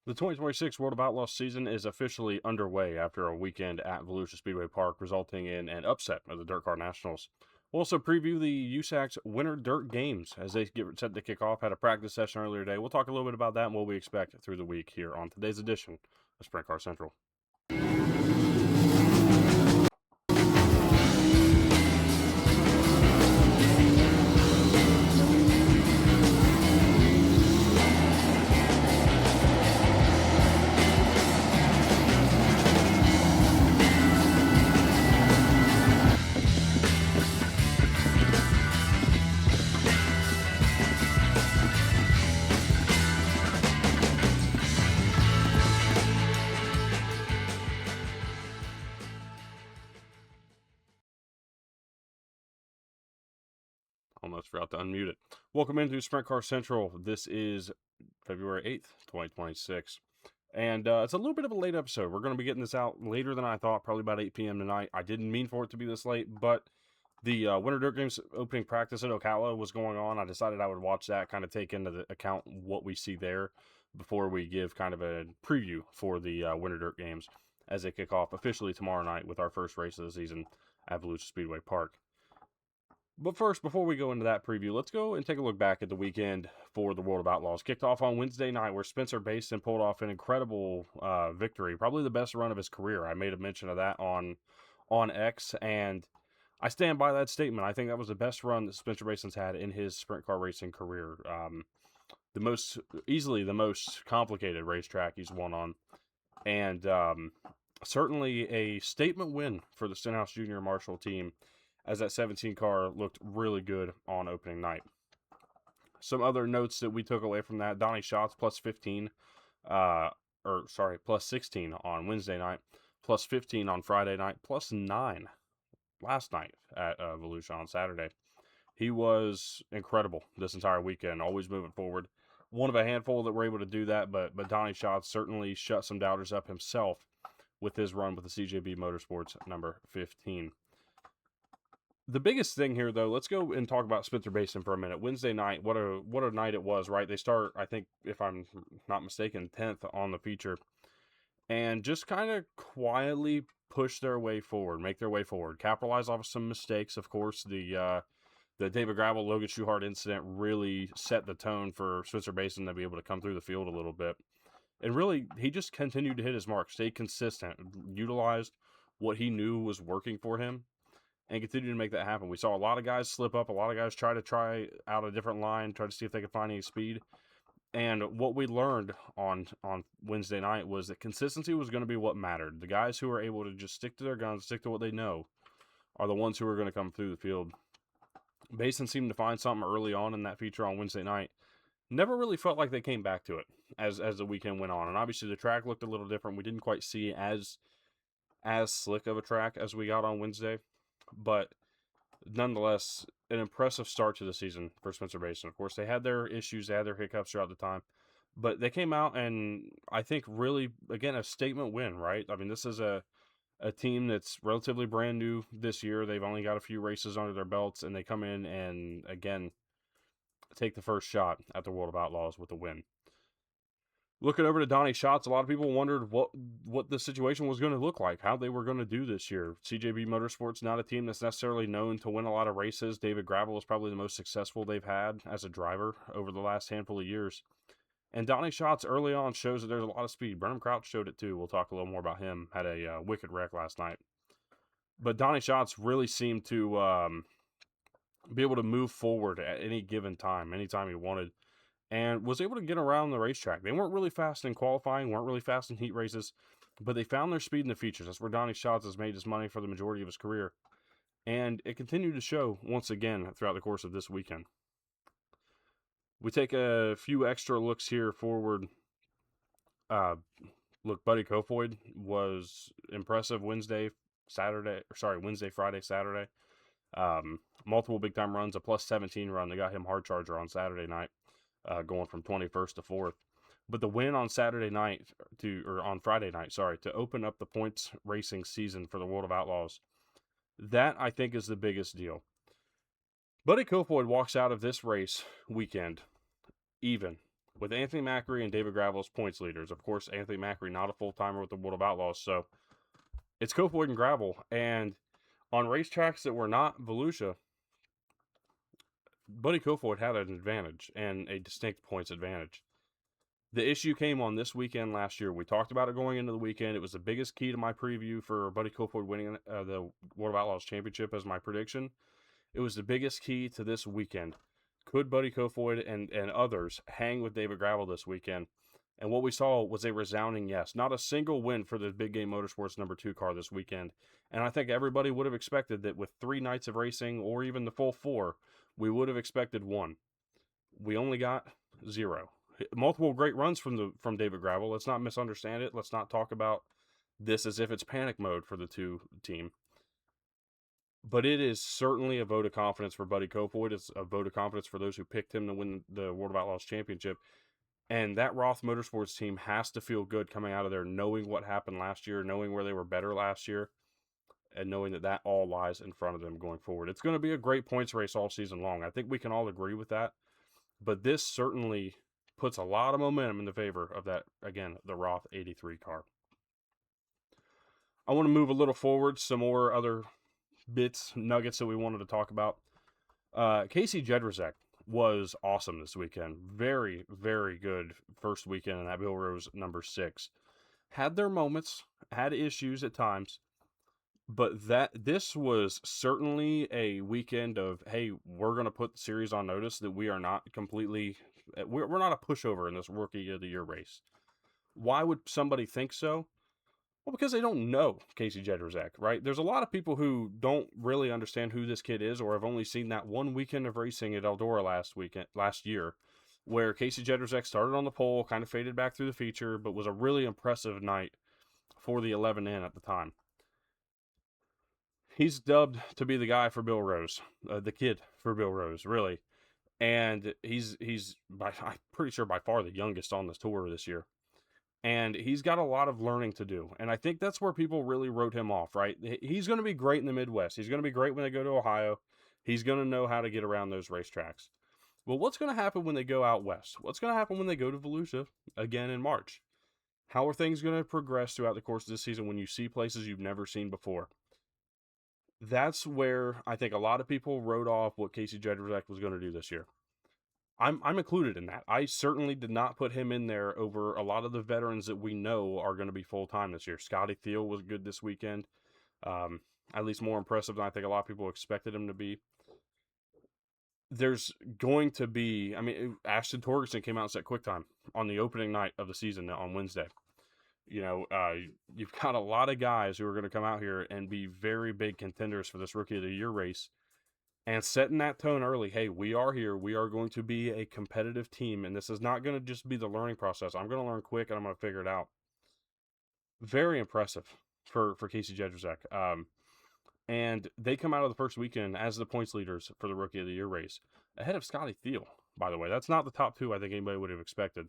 The 2026 World of Outlaws season is officially underway after a weekend at Volusia Speedway Park, resulting in an upset of the Dirtcar Nationals. We'll also preview the USAC's Winter Dirt Games as they get set to kick off. Had a practice session earlier today. We'll talk a little bit about that and what we expect through the week here on today's edition of Sprint Car Central. Almost forgot to unmute it. Welcome into Sprint Car Central. This is February 8th, 2026. And it's a little bit of a late episode. We're going to be getting this out later than I thought, probably about 8 p.m. tonight. I didn't mean for it to be this late, but the Winter Dirt Games opening practice at Ocala was going on. I decided I would watch that, kind of take into the account what we see there before we give kind of a preview for the Winter Dirt Games as they kick off officially tomorrow night with our first race of the season at Volusia Speedway Park. But first, before we go into that preview, let's go and take a look back at the weekend for the World of Outlaws. Kicked off on Wednesday night where Spencer Basin pulled off an incredible victory, probably the best run of his career. I made a mention of that on X, and I stand by that statement. I think that was the best run that Spencer Basin's had in his sprint car racing career. Easily the most complicated racetrack he's won on, and certainly a statement win for the Stenhouse Junior Marshall team, as that 17 car looked really good on opening night. Some other notes that we took away from that: Donnie Schatz plus 15, plus 16 on Wednesday night, plus 15 on Friday night, plus 9 last night at Volusia on Saturday. He was incredible this entire weekend, always moving forward. One of a handful that were able to do that, but Donnie Schatz certainly shut some doubters up himself with his run with the CJB Motorsports number 15. The biggest thing here, though, let's go and talk about Spencer Basin for a minute. Wednesday night, what a night it was, right? They start, I think, if I'm not mistaken, 10th on the feature, and just kind of quietly push their way forward, make their way forward, capitalize off of some mistakes. Of course, the David Gravel, Logan Schuchart incident really set the tone for Spencer Basin to be able to come through the field a little bit. And really, he just continued to hit his mark, stayed consistent, utilized what he knew was working for him, and continue to make that happen. We saw a lot of guys slip up, a lot of guys try out a different line, try to see if they could find any speed. And what we learned on Wednesday night was that consistency was going to be what mattered. The guys who are able to just stick to their guns, stick to what they know, are the ones who are going to come through the field. Basin seemed to find something early on in that feature on Wednesday night. Never really felt like they came back to it as the weekend went on. And obviously the track looked a little different. We didn't quite see as slick of a track as we got on Wednesday. But nonetheless, an impressive start to the season for Spencer Basin. Of course, they had their issues, they had their hiccups throughout the time, but they came out and I think really, again, a statement win, right? I mean, this is a team that's relatively brand new this year. They've only got a few races under their belts, and they come in and, again, take the first shot at the World of Outlaws with a win. Looking over to Donnie Schatz, a lot of people wondered what the situation was going to look like, how they were going to do this year. CJB Motorsports, not a team that's necessarily known to win a lot of races. David Gravel is probably the most successful they've had as a driver over the last handful of years. And Donnie Schatz early on shows that there's a lot of speed. Burnham Crouch showed it too. We'll talk a little more about him. Had a wicked wreck last night. But Donnie Schatz really seemed to be able to move forward at any given time, anytime he wanted, and was able to get around the racetrack. They weren't really fast in qualifying, weren't really fast in heat races, but they found their speed in the features. That's where Donnie Schatz has made his money for the majority of his career. And it continued to show once again throughout the course of this weekend. We take a few extra looks here forward. Buddy Kofoid was impressive Wednesday, Friday, Saturday. Multiple big-time runs, a plus 17 run. They got him hard charger on Saturday night. Going from 21st to 4th. But the win on Friday night, to open up the points racing season for the World of Outlaws, that I think is the biggest deal. Buddy Kofoid walks out of this race weekend even with Anthony Macri and David Gravel as points leaders. Of course, Anthony Macri not a full-timer with the World of Outlaws, so it's Kofoid and Gravel. And on racetracks that were not Volusia, Buddy Kofoid had an advantage and a distinct points advantage. The issue came on this weekend last year. We talked about it going into the weekend. It was the biggest key to my preview for Buddy Kofoid winning the World of Outlaws Championship as my prediction. It was the biggest key to this weekend. Could Buddy Kofoid and others hang with David Gravel this weekend? And what we saw was a resounding yes. Not a single win for the Big Game Motorsports number 2 car this weekend. And I think everybody would have expected that with 3 nights of racing, or even the full 4, we would have expected 1. We only got 0. Multiple great runs from David Gravel. Let's not misunderstand it. Let's not talk about this as if it's panic mode for the 2 team. But it is certainly a vote of confidence for Buddy Kofoid. It's a vote of confidence for those who picked him to win the World of Outlaws Championship. And that Roth Motorsports team has to feel good coming out of there, knowing what happened last year, knowing where they were better last year, and knowing that all lies in front of them going forward. It's going to be a great points race all season long. I think we can all agree with that. But this certainly puts a lot of momentum in the favor of that, again, the Roth 83 car. I want to move a little forward, some more other nuggets that we wanted to talk about. Kasey Jedrejek was awesome this weekend. Very, very good first weekend in that Bill Rose number 6. Had their moments, had issues at times, but this was certainly a weekend of, hey, we're going to put the series on notice that we are not completely, we're not a pushover in this Rookie of the Year race. Why would somebody think so? Well, because they don't know Kasey Jedrejek, right? There's a lot of people who don't really understand who this kid is, or have only seen that one weekend of racing at Eldora last year, where Kasey Jedrejek started on the pole, kind of faded back through the feature, but was a really impressive night for the 11N at the time. He's dubbed to be the guy for Bill Rose, the kid for Bill Rose, really. And he's I'm pretty sure by far the youngest on this tour this year. And he's got a lot of learning to do. And I think that's where people really wrote him off, right? He's going to be great in the Midwest. He's going to be great when they go to Ohio. He's going to know how to get around those racetracks. Well, what's going to happen when they go out west? What's going to happen when they go to Volusia again in March? How are things going to progress throughout the course of this season when you see places you've never seen before? That's where I think a lot of people wrote off what Kasey Jedrejek was going to do this year. I'm included in that. I certainly did not put him in there over a lot of the veterans that we know are going to be full-time this year. Scotty Thiel was good this weekend. At least more impressive than I think a lot of people expected him to be. There's going to be, Ashton Torgerson came out and set quick time on the opening night of the season on Wednesday. You've got a lot of guys who are going to come out here and be very big contenders for this Rookie of the Year race. And setting that tone early, hey, we are here. We are going to be a competitive team, and this is not going to just be the learning process. I'm going to learn quick, and I'm going to figure it out. Very impressive for Kasey Jedrejek. And they come out of the first weekend as the points leaders for the Rookie of the Year race, ahead of Scotty Thiel, by the way. That's not the top 2 I think anybody would have expected.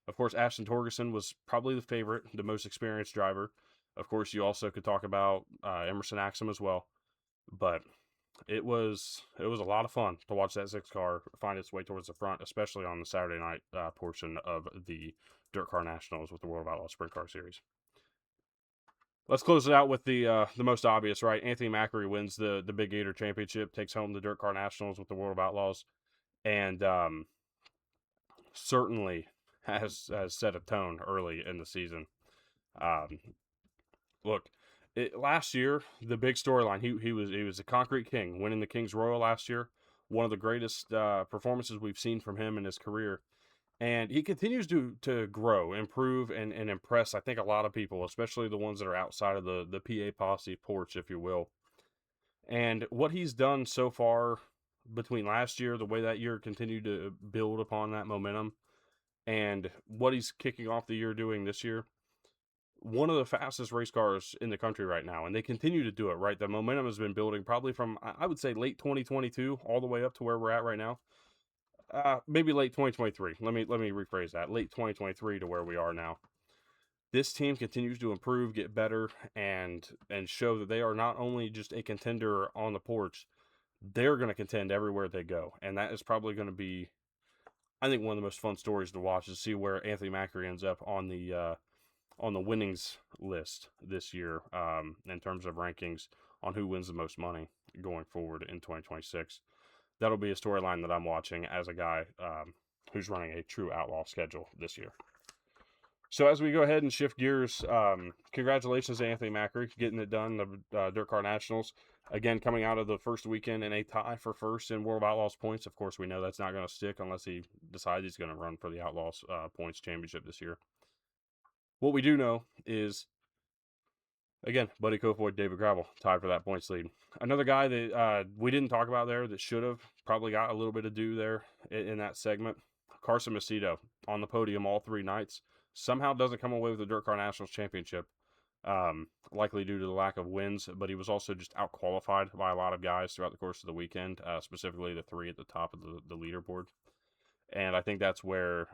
Of course, Ashton Torgerson was probably the favorite, the most experienced driver. Of course, you also could talk about Emerson Axum as well. But it was a lot of fun to watch that 6 car find its way towards the front, especially on the Saturday night portion of the Dirtcar Nationals with the World of Outlaws Sprint Car Series. Let's close it out with the most obvious, right? Anthony Macri wins the Big Gator Championship, takes home the Dirtcar Nationals with the World of Outlaws, and certainly has set a tone early in the season. Look. Last year, the big storyline, he was a Concrete King, winning the King's Royal last year. One of the greatest performances we've seen from him in his career. And he continues to grow, improve, and impress, I think, a lot of people, especially the ones that are outside of the PA posse porch, if you will. And what he's done so far between last year, the way that year continued to build upon that momentum, and what he's kicking off the year doing this year, one of the fastest race cars in the country right now, and they continue to do it, right? The momentum has been building probably from, I would say, late 2022 all the way up to where we're at right now. Maybe late 2023. Let me rephrase that. Late 2023 to where we are now. This team continues to improve, get better, and show that they are not only just a contender on the porch, they're going to contend everywhere they go. And that is probably going to be I think one of the most fun stories to watch is see where Anthony Macri ends up on the winnings list this year, in terms of rankings on who wins the most money going forward in 2026. That'll be a storyline that I'm watching as a guy who's running a true outlaw schedule this year. So as we go ahead and shift gears, congratulations to Anthony Macri getting it done, the Dirtcar Nationals. Again, coming out of the first weekend in a tie for first in World of Outlaws points. Of course, we know that's not going to stick unless he decides he's going to run for the Outlaws points championship this year. What we do know is, again, Buddy Kofoid, David Gravel tied for that points lead. Another guy that we didn't talk about there that should have probably got a little bit of due there in that segment, Carson Macedo on the podium all 3 nights. Somehow doesn't come away with the Dirtcar Nationals Championship, likely due to the lack of wins, but he was also just out-qualified by a lot of guys throughout the course of the weekend, specifically the 3 at the top of the leaderboard. And I think that's where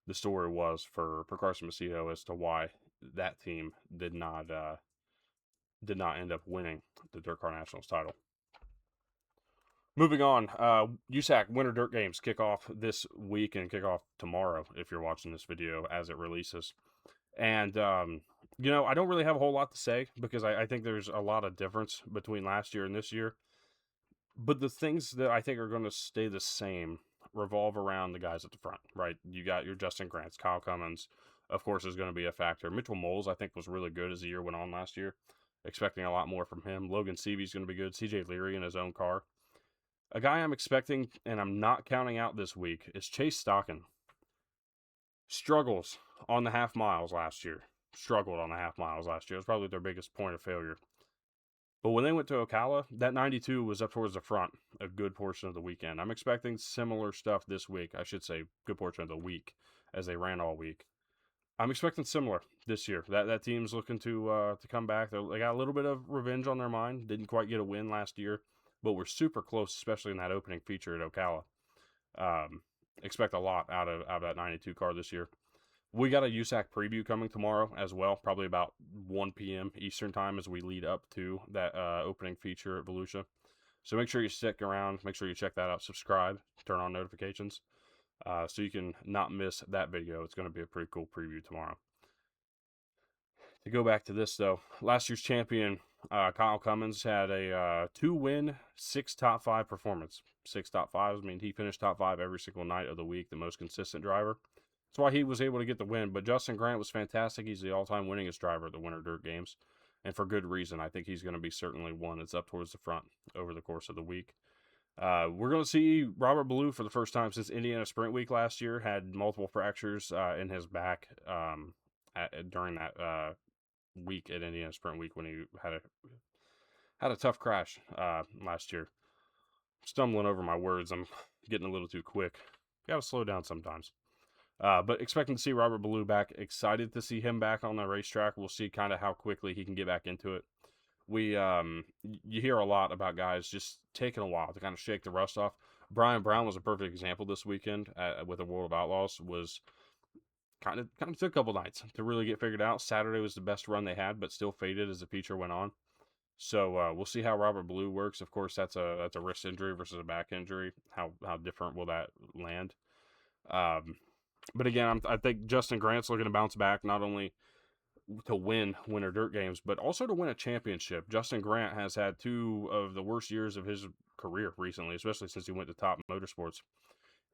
the story was for Carson Macedo as to why that team did not end up winning the Dirtcar Nationals title. Moving on, USAC Winter Dirt Games kick off this week and kick off tomorrow if you're watching this video as it releases. And, I don't really have a whole lot to say because I think there's a lot of difference between last year and this year. But the things that I think are going to stay the same revolve around the guys at the front, right? You got your Justin Grants, Kyle Cummins, of course, is going to be a factor. Mitchell Moles, I think, was really good as the year went on last year. Expecting a lot more from him. Logan Seavey's going to be good. CJ Leary in his own car. A guy I'm expecting, and I'm not counting out this week, is Chase Stocking. Struggles on the half miles last year. Struggled on the half miles last year. It was probably their biggest point of failure. But when they went to Ocala, that 92 was up towards the front a good portion of the weekend. I'm expecting similar stuff this week. I should say good portion of the week as they ran all week. I'm expecting similar this year. That team's looking to come back. They got a little bit of revenge on their mind. Didn't quite get a win last year, but we're super close, especially in that opening feature at Ocala. Expect a lot out of that 92 car this year. We got a USAC preview coming tomorrow as well, probably about 1 p.m. Eastern time as we lead up to that opening feature at Volusia. So make sure you stick around. Make sure you check that out. Subscribe. Turn on notifications so you can not miss that video. It's going to be a pretty cool preview tomorrow. To go back to this, though, last year's champion, Kyle Cummins, had a 2-win, 6 top 5 performance. 6 top 5s. I mean, he finished top 5 every single night of the week, the most consistent driver. That's why he was able to get the win. But Justin Grant was fantastic. He's the all-time winningest driver at the Winter Dirt Games. And for good reason. I think he's going to be certainly one that's up towards the front over the course of the week. We're going to see Robert Ballou for the first time since Indiana Sprint Week last year. Had multiple fractures in his back during that week at Indiana Sprint Week when he had a tough crash last year. Stumbling over my words. I'm getting a little too quick. Got to slow down sometimes. But expecting to see Robert Ballou back. Excited to see him back on the racetrack. We'll see kind of how quickly he can get back into it. You hear a lot about guys just taking a while to kind of shake the rust off. Brian Brown was a perfect example this weekend with the World of Outlaws. Was kind of took a couple nights to really get figured out. Saturday was the best run they had, but still faded as the feature went on. So we'll see how Robert Ballou works. Of course, that's a wrist injury versus a back injury. How different will that land? But again, I think Justin Grant's looking to bounce back, not only to win Winter Dirt Games, but also to win a championship. Justin Grant has had 2 of the worst years of his career recently, especially since he went to Top Motorsports.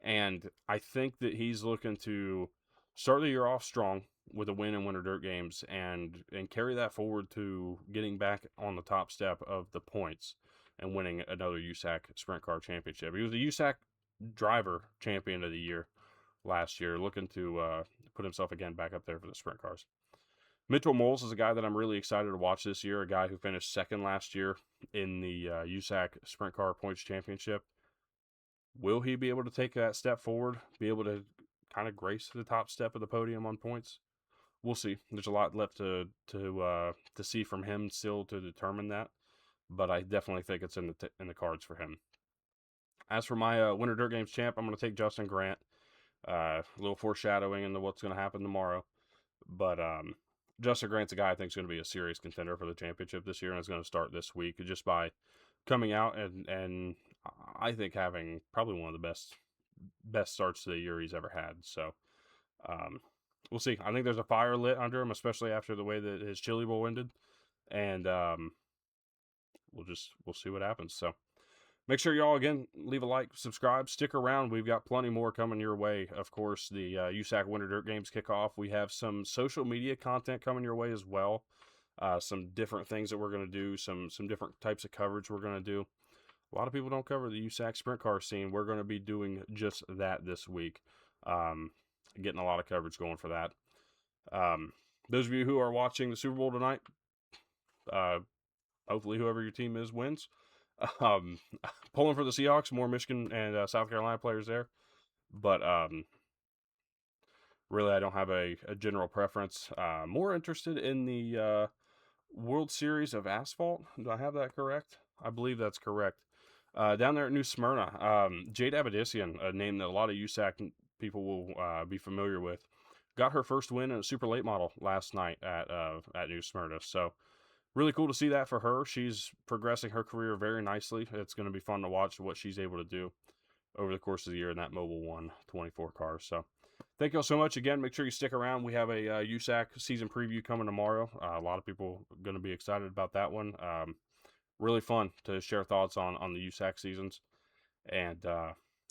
And I think that he's looking to start the year off strong with a win in Winter Dirt Games and carry that forward to getting back on the top step of the points and winning another USAC Sprint Car Championship. He was the USAC Driver Champion of the Year last year, looking to put himself again back up there for the sprint cars. Mitchell Moles is a guy that I'm really excited to watch this year, a guy who finished second last year in the USAC Sprint Car Points Championship. Will he be able to take that step forward, be able to kind of grace the top step of the podium on points? We'll see. There's a lot left to see from him still to determine that, but I definitely think it's in the cards for him. As for my Winter Dirt Games champ, I'm going to take Justin Grant. A little foreshadowing into what's going to happen tomorrow. But Justin Grant's a guy I think is going to be a serious contender for the championship this year, and it's going to start this week just by coming out and I think having probably one of the best best starts to the year he's ever had. So we'll see. I think there's a fire lit under him, especially after the way that his Chili Bowl ended, and we'll see what happens. So make sure y'all, again, leave a like, subscribe, stick around. We've got plenty more coming your way. Of course, the USAC Winter Dirt Games kickoff. We have some social media content coming your way as well. Some different things that we're going to do, some different types of coverage we're going to do. A lot of people don't cover the USAC sprint car scene. We're going to be doing just that this week. Getting a lot of coverage going for that. Those of you who are watching the Super Bowl tonight, hopefully whoever your team is wins. Pulling for the Seahawks, more Michigan and South Carolina players there. But really, I don't have a general preference. More interested in the World Series of Asphalt. Do I have that correct? I believe that's correct. Down there at New Smyrna, Jade Abedissian, a name that a lot of USAC people will be familiar with, got her first win in a super late model last night at New Smyrna. So really cool to see that for her. She's progressing her career very nicely. It's going to be fun to watch what she's able to do over the course of the year in that Mobil 1 24 car. So thank you all so much. Again, make sure you stick around. We have a USAC season preview coming tomorrow. A lot of people are going to be excited about that one. Really fun to share thoughts on the USAC seasons. And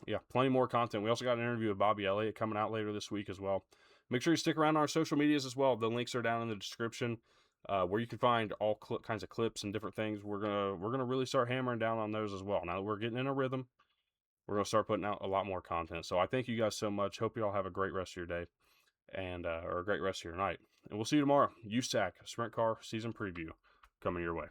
yeah, plenty more content. We also got an interview with Bobby Elliott coming out later this week as well. Make sure you stick around on our social medias as well. The links are down in the description, where you can find all kinds of clips and different things. We're gonna really start hammering down on those as well. Now that we're getting in a rhythm, we're gonna start putting out a lot more content. So I thank you guys so much. Hope you all have a great rest of your day, and or a great rest of your night. And we'll see you tomorrow. USAC Sprint Car Season Preview coming your way.